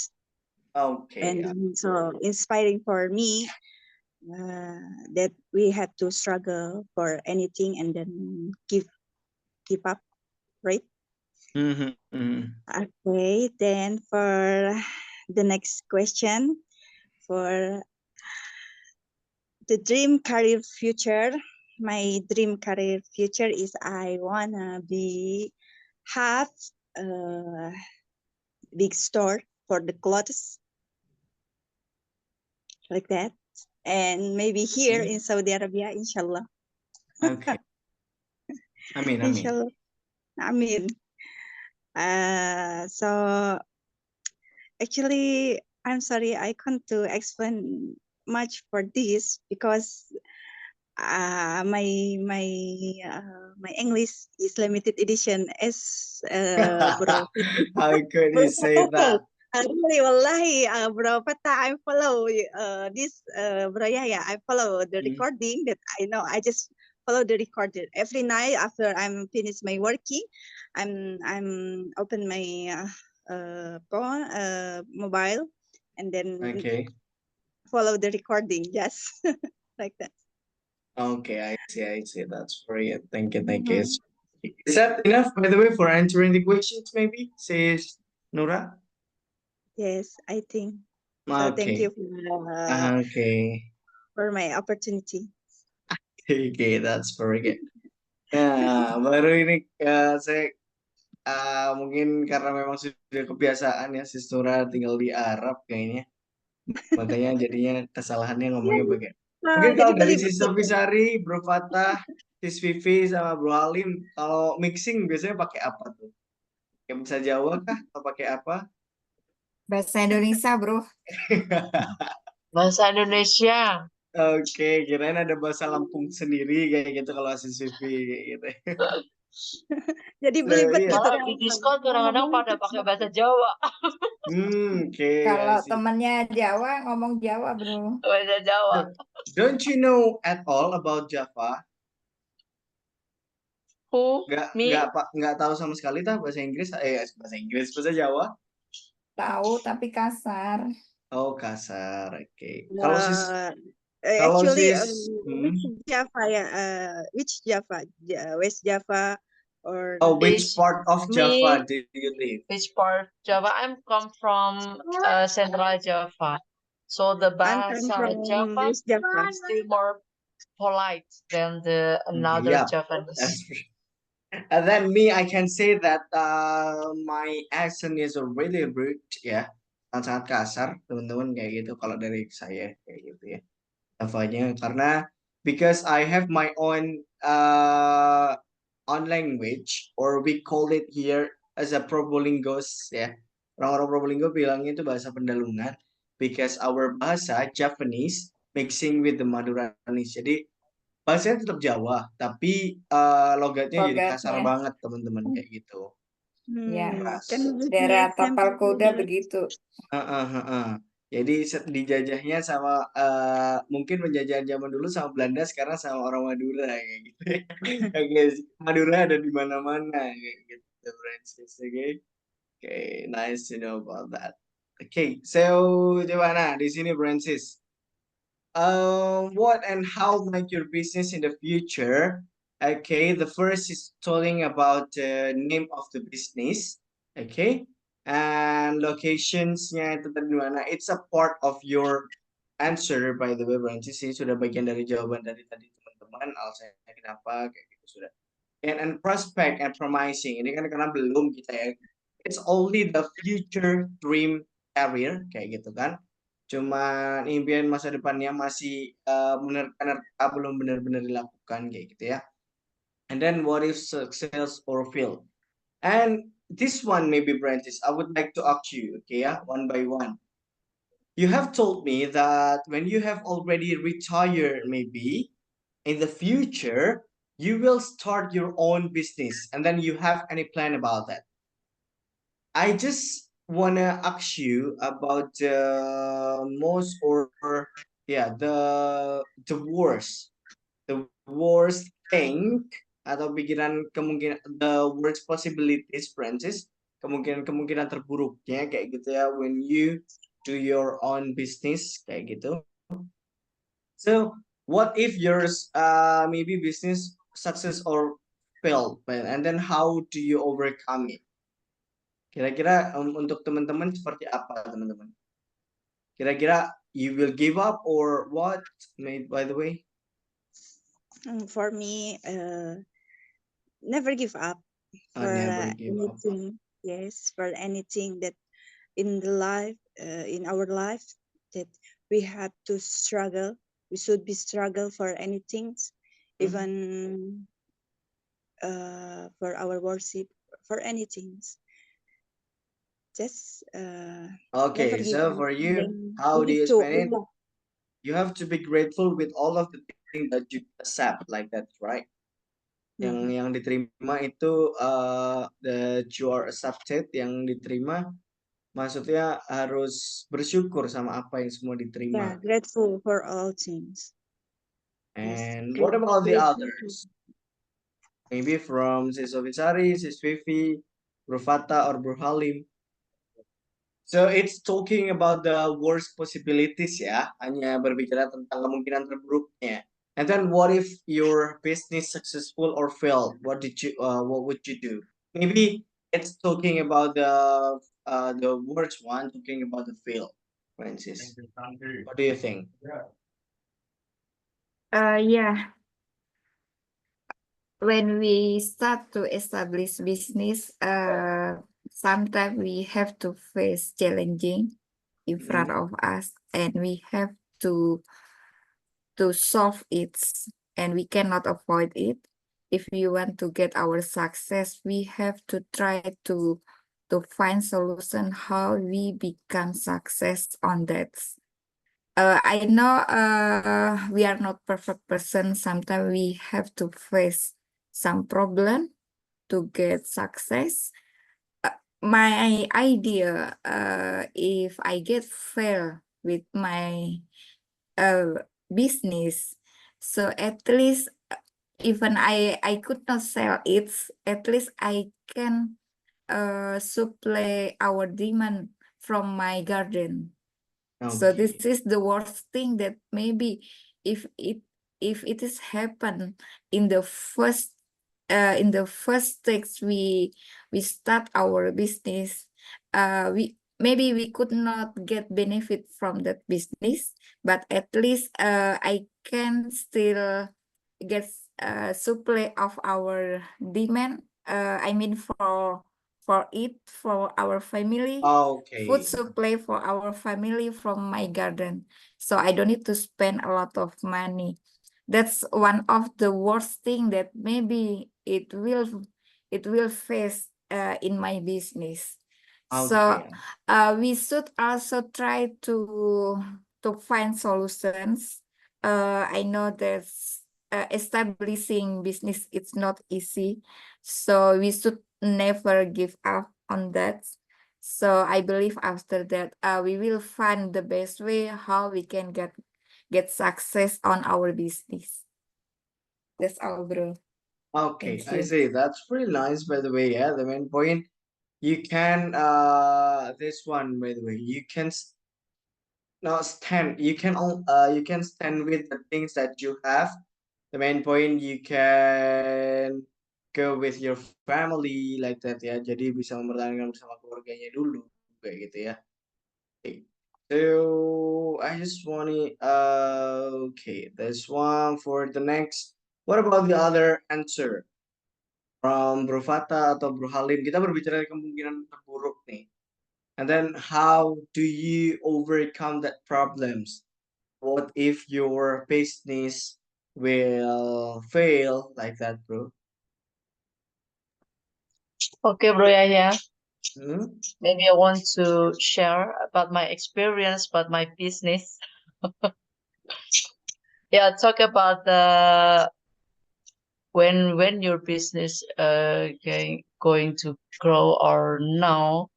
Okay. And so inspiring for me that we had to struggle for anything and then give up, right? Mhm, mhm. Okay, then for the next question, for the dream career future, my dream career future is I wanna have a big store for the clothes like that, and maybe here in Saudi Arabia, inshallah. Okay. Amin. Inshallah. Amin. So actually, I'm sorry, I can't to explain much for this because my English is limited edition as bro. How could you say that? Really, wallahi, bro Fatah, I follow this bro Yahya. I follow the Mm. recording that I know. I just follow the recording every night after I'm finished my working. I'm open my phone, mobile, and then Okay. follow the recording. Yes, like that. Okay, I see. That's great. Thank you. Mhm. Is that enough, by the way, for answering the questions, maybe? Says Nura? Yes, I think. So thank Okay. you Okay. for my opportunity. Okay, that's very good. Nah, baru ini saya mungkin karena memang sudah kebiasaan ya si Nura tinggal di Arab kayaknya. Makanya jadinya kesalahannya ngomongnya bagian. Mungkin Jadi kalau dari belibet si gitu. Sari, Bro Fatah, Sis Vivi sama Bro Halim, kalau mixing biasanya pakai apa tuh? Pakai bahasa Jawa kah? Atau pakai apa? Bahasa Indonesia, bro. Bahasa Indonesia. Oke, kirain ada bahasa Lampung sendiri kayak gitu kalau Sis Vivi kayak gitu. Jadi So, belibet iya. gitu Malah kan. di Discord kadang-kadang pada pakai bahasa Jawa. Oke, Kalau I see. temennya Jawa, ngomong Jawa, bro. Bahasa Jawa. Don't you know at all about Java? Who? Me? Nggak tahu sama sekali tah bahasa Inggris, bahasa Jawa. Tahu, tapi kasar. Oh, kasar. Oke. Kalau sis Kalau Actually, sis, which Java, which Java? West Java or oh, which Which part of me, Java do you live? which part Java? I'm come from Central Java. So the I'm bahasa from Java West Java. is still more polite than the another Yep, Javanese. that's and then me, I can say that my accent is really rude ya, sangat kasar teman-teman kayak gitu kalau dari saya kayak gitu ya. Javanya karena because I have my own own language or we call it here as a Probolingos ya. Orang-orang Probolinggo bilangnya itu bahasa Pendalungan because our bahasa Japanese mixing with the Maduranese. Jadi bahasanya tetap Jawa, tapi logatnya jadi kasar Logatnya. banget teman-teman kayak gitu. Ya, Keras. Can you give me daerah example tapal of kuda that? begitu. Heeh, heeh. Jadi dijajahnya sama mungkin penjajahan zaman dulu sama Belanda, sekarang sama orang Madura kayak gitu. Oke, Madura ada di mana-mana kayak gitu, Francis. Oke, oke, nice to know about that. Oke, so coba nah di sini Francis. What and how make your business in the future? Okay, the first is telling about the name of the business. Okay, and locationsnya itu tadi di mana? It's a part of your answer by the way, Brancis. Ini sudah bagian dari jawaban dari tadi teman-teman. Alasannya kenapa kayak gitu sudah. And prospect and promising. Ini kan karena belum kita ya. It's only the future dream career kayak gitu kan. Cuman impian masa depannya masih menerka-nerka belum benar-benar dilakukan kayak gitu ya. And then what if success or fail? And this one maybe Brantis, I would like to ask you, okay, yeah, one by one. You have told me that when you have already retired, maybe in the future, you will start your own business, and then you have any plan about that? I just wanna ask you about the most or yeah the worst thing atau pikiran kemungkinan the worst possibilities Francis kemungkinan terburuknya kayak gitu ya when you do your own business kayak gitu. So what if yours maybe business success or fail and then how do you overcome it? Kira-kira untuk teman-teman seperti apa teman-teman? Kira-kira you will give up or what? By the way. For me, never give up for Never give up. anything. Yes, for anything that in the life, in our life, that we have to struggle. We should be struggle for anything, even for our worship, for anything. Just Okay, never give so up. for you, Then how we do need you to spend it? You have to be grateful with all of the things that you accept, like that, right? Yang diterima itu that you are accepted, yang diterima maksudnya harus bersyukur sama apa yang semua diterima. Yeah, grateful for all things. And Yes, what about the grateful. others? Maybe from Sis Ofisari, Sis Vivi, Bro Fata, or Bro Halim. So it's talking about the worst possibilities ya, hanya berbicara tentang kemungkinan terburuknya. And then what if your business successful or failed? What would you do? Maybe it's talking about the worst one, talking about the fail, Francis. What do you think? Yeah. When we start to establish business, sometimes we have to face challenging in front of us, and we have to solve it, and we cannot avoid it. If we want to get our success, we have to try to find solution how we become success on that. I know we are not perfect person. Sometimes we have to face some problem to get success. My idea, if I get fail with my business, so at least even I could not sell it, at least I can supply our demand from my garden. So this is the worst thing that maybe if it is happen in the first stage we start our business, maybe we could not get benefit from that business, but at least I can still get supply of our demand. I mean for our family, food Okay. supply for our family from my garden. So I don't need to spend a lot of money. That's one of the worst thing that maybe it will face in my business. So Okay. we should also try to find solutions. I know that establishing business it's not easy, so we should never give up on that. So I believe after that, we will find the best way how we can get success on our business. That's all, bro. Okay, Thank I you. see. That's pretty nice, by the way. Yeah, the main point you can this one, by the way, you can now stand. You can stand with the things that you have. The main point you can go with your family like that ya. Jadi bisa mempertahankan bersama keluarganya dulu kayak gitu ya. Okay. So I just want to okay, this one for the next. What about the other answer from Bro Fata atau Bro Halim? Kita berbicara kemungkinan terburuk nih. And then how do you overcome that problems? What if your business will fail like that, bro? Okay, bro, yeah. Hmm? Maybe I want to share about my experience, about my business. Yeah, talk about the when your business going to grow or no.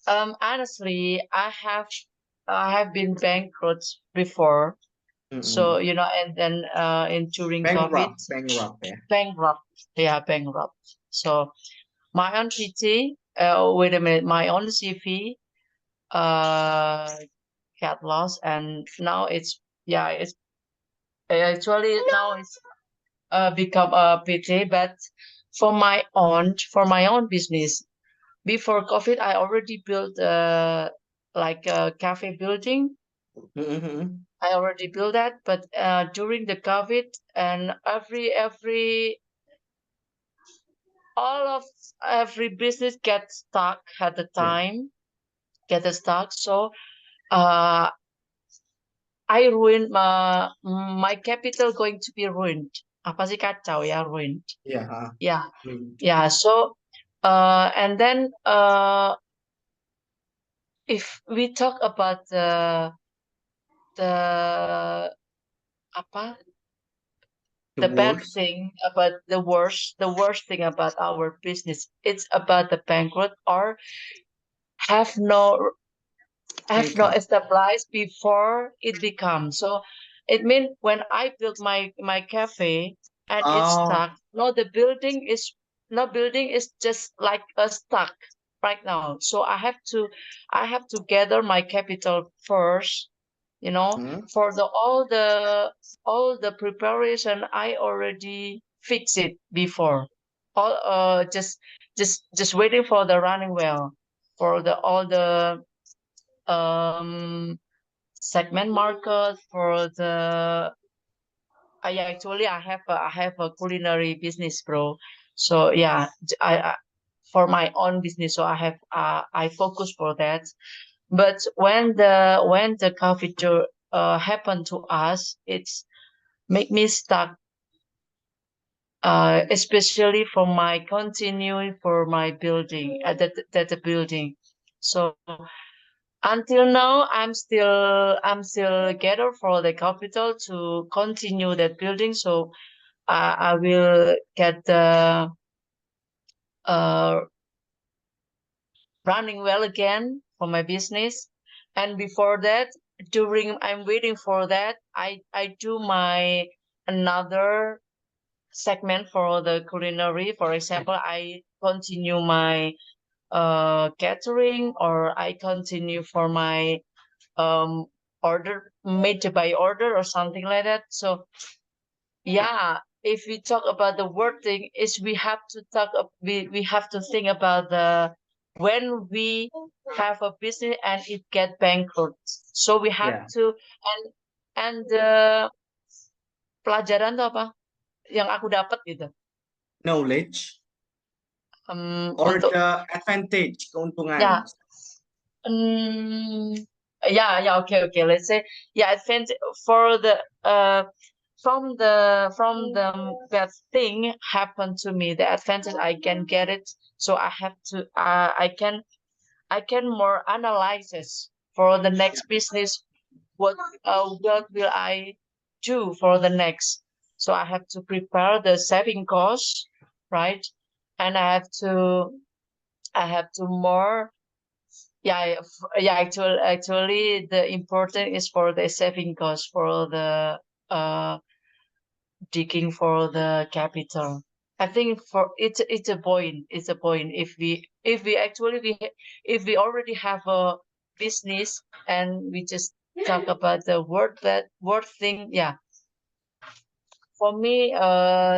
Honestly, I have been bankrupt before. So, Mm-mm. and then during COVID, Bankrupt, yeah. bankrupt. So my own PT, wait a minute, my own CV got lost, and now it's actually now it's become a PT. But for my own business, before COVID, I already built like a cafe building. Mm-hmm. I already built that, but during the COVID and every business gets stuck at the Yeah. time, So uh, I ruined my capital going to be ruined. Apa sih kacau ya, ruined. Yeah. Yeah. So and then if we talk about the apa the bad worst. thing about the worst thing about our business, it's about the bankrupt or have no Income. established before it becomes. So it means when I built my cafe and it's Oh. stuck, building is just like a stuck right now. So I have to gather my capital first, for all the preparation I already fixed it before. All just waiting for the running well, for the all the segment market, for the yeah, actually I have a culinary business, bro. So yeah, I for my own business, so I focus for that. But when the COVID happened to us, it's make me stuck, especially for my continuing for my building at the building. So until now, I'm still gather for the capital to continue that building. So I will get the uh running well again for my business. And before that, during I'm waiting for that, I do my another segment for the culinary. For example, I continue my catering, or I continue for my made by order or something like that. So yeah, if we talk about the wording, is we have to we have to think about the when we have a business and it get bankrupt. So we have Yeah. to and pelajaran tuh apa yang aku dapat gitu. Knowledge or Untuk the advantage, keuntungan. ya yeah, okay, let's say advantage for the from the bad thing happened to me, the advantage I can get it, so I have to I can more analyze this for the next business. What will I do for the next? So I have to prepare the saving cost, right? And I have to more actually the important is for the saving cost for the digging for the capital. I think for it's a point. It's a point. If we actually if we already have a business and we just talk about the word thing, yeah. For me,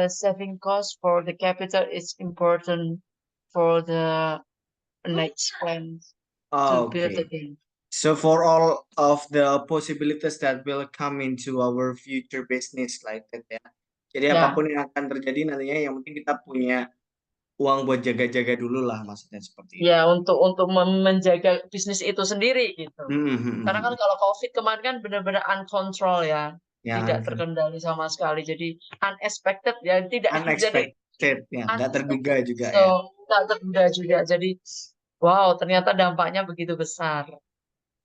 saving cost for the capital is important for the next plan to build Okay. again. So for all of the possibilities that will come into our future business like that ya. Jadi Ya. apapun yang akan terjadi nantinya yang penting kita punya uang buat jaga-jaga dulu lah, maksudnya seperti itu. Ya, untuk menjaga bisnis itu sendiri gitu. Karena kan kalau COVID kemarin kan benar-benar uncontrol ya, Ya, tidak terkendali sama sekali. Jadi unexpected ya, tidak jadi unexpected ya, nggak terduga juga so, ya. nggak terduga juga. Jadi wow, ternyata dampaknya begitu besar.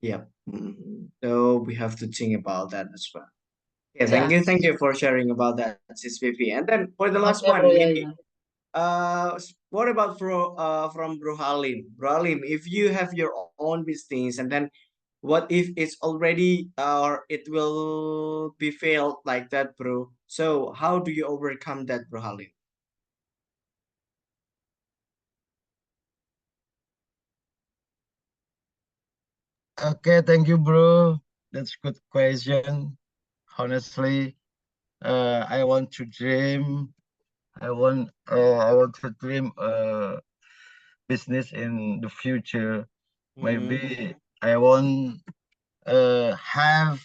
Yep. So we have to think about that as well. Yeah, thank you for sharing about that, Sis Vivi. And then for the last Okay, one, bro, maybe ya. what about from Bro Halim? Bro Halim, if you have your own business and then what if it's already or it will be failed like that, bro? So how do you overcome that, Bro Halim? Okay, thank you, bro. That's good question. Honestly, I want to dream. I want to dream business in the future. Maybe I want have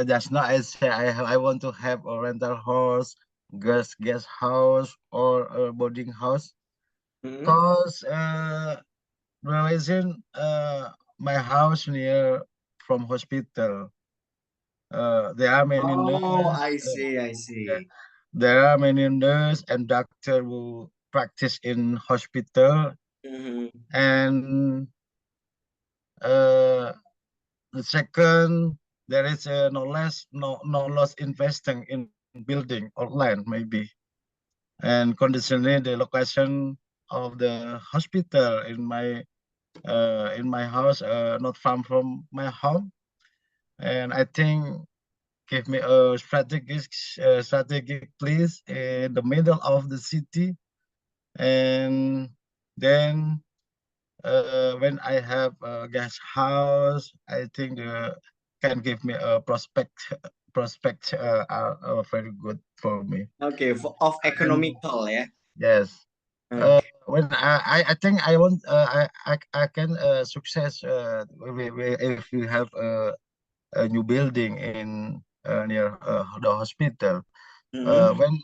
just now I say I want to have a rental house, guest house, or a boarding house. Cause realizing my house near from hospital. There are many nurses. I see. There are many nurse and doctor who practice in hospital, and the second, there is no loss investing in building or land maybe, and conditionally the location of the hospital in my house not far from my home, and I think give me a strategic place in the middle of the city, and then when I have a guest house, I think can give me a prospect are very good for me. Okay, of economical, yeah. Yes. Okay. When I think I want I can success if we have a new building in near the hospital. When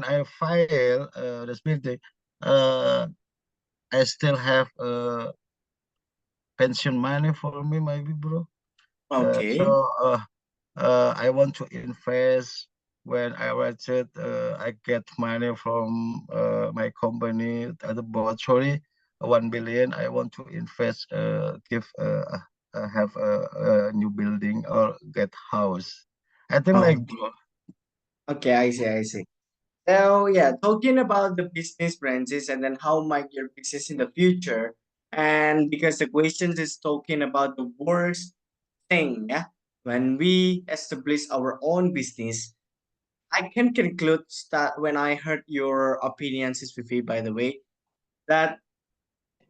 I file this building, I still have pension money for me, maybe, bro. Okay. So I want to invest. When I watch it, I get money from my company at about 1 billion. I want to invest, have a new building or get house. I think like bro. Okay, I see. So yeah, talking about the business branches and then how might your business in the future, and because the question is talking about the worst thing, yeah, when we establish our own business, I can conclude that when I heard your opinions, Sis Fifi, by the way, that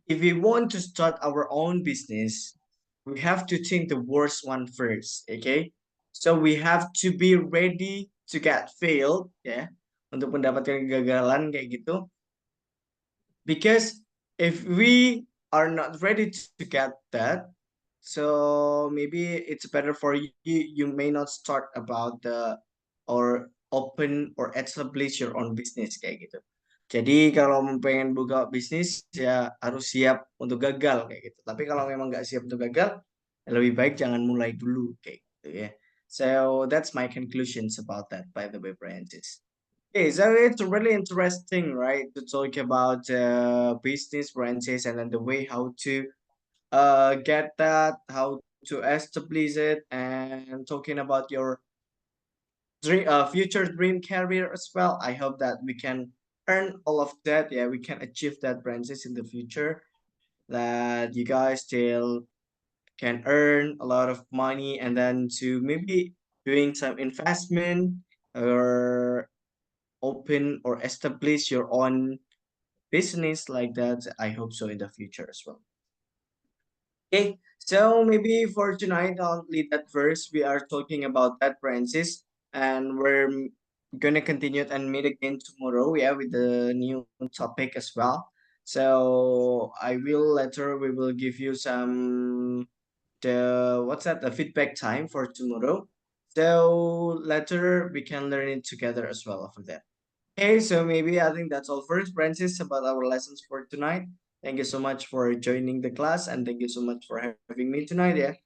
if we want to start our own business, we have to think the worst one first, okay? So we have to be ready to get failed, ya, untuk mendapatkan kegagalan kayak gitu. Because if we are not ready to get that, so maybe it's better for you. You may not start about or open or establish your own business kayak gitu. Jadi kalau pengen buka bisnis ya harus siap untuk gagal kayak gitu. Tapi kalau memang nggak siap untuk gagal, ya lebih baik jangan mulai dulu kayak gitu ya. So that's my conclusions about that, by the way, Francis. Okay, so it's really interesting, right, to talk about business, Francis, and then the way how to get that, how to establish it, and talking about your future dream career as well. I hope that we can earn all of that. Yeah, we can achieve that, Francis, in the future. That you guys still can earn a lot of money, and then to maybe doing some investment or open or establish your own business like that. I hope so in the future as well. Okay, so maybe for tonight, only that verse we are talking about that, Francis, and we're gonna continue it and meet again tomorrow, yeah, with the new topic as well. So I will later we will give you some the feedback time for tomorrow. So later we can learn it together as well after that. Okay, so maybe I think that's all first, Francis, about our lessons for tonight. Thank you so much for joining the class and thank you so much for having me tonight. Yeah.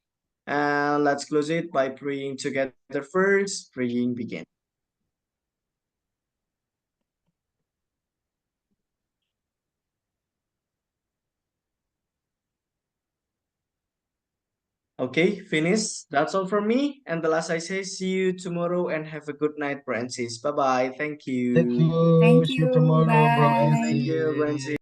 And let's close it by praying together first. Praying begin. Okay, finish. That's all from me. And the last I say, see you tomorrow and have a good night, Francis. Bye bye. Thank you. Thank you. Thank See you you. tomorrow, bro. Bye. Thank you, Andy. Francis.